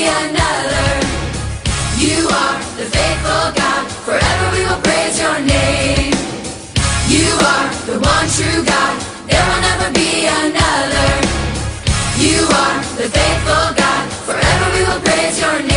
another. You are the faithful God, forever we will praise your name. You are the one true God, there will never be another. You are the faithful God, forever we will praise your name.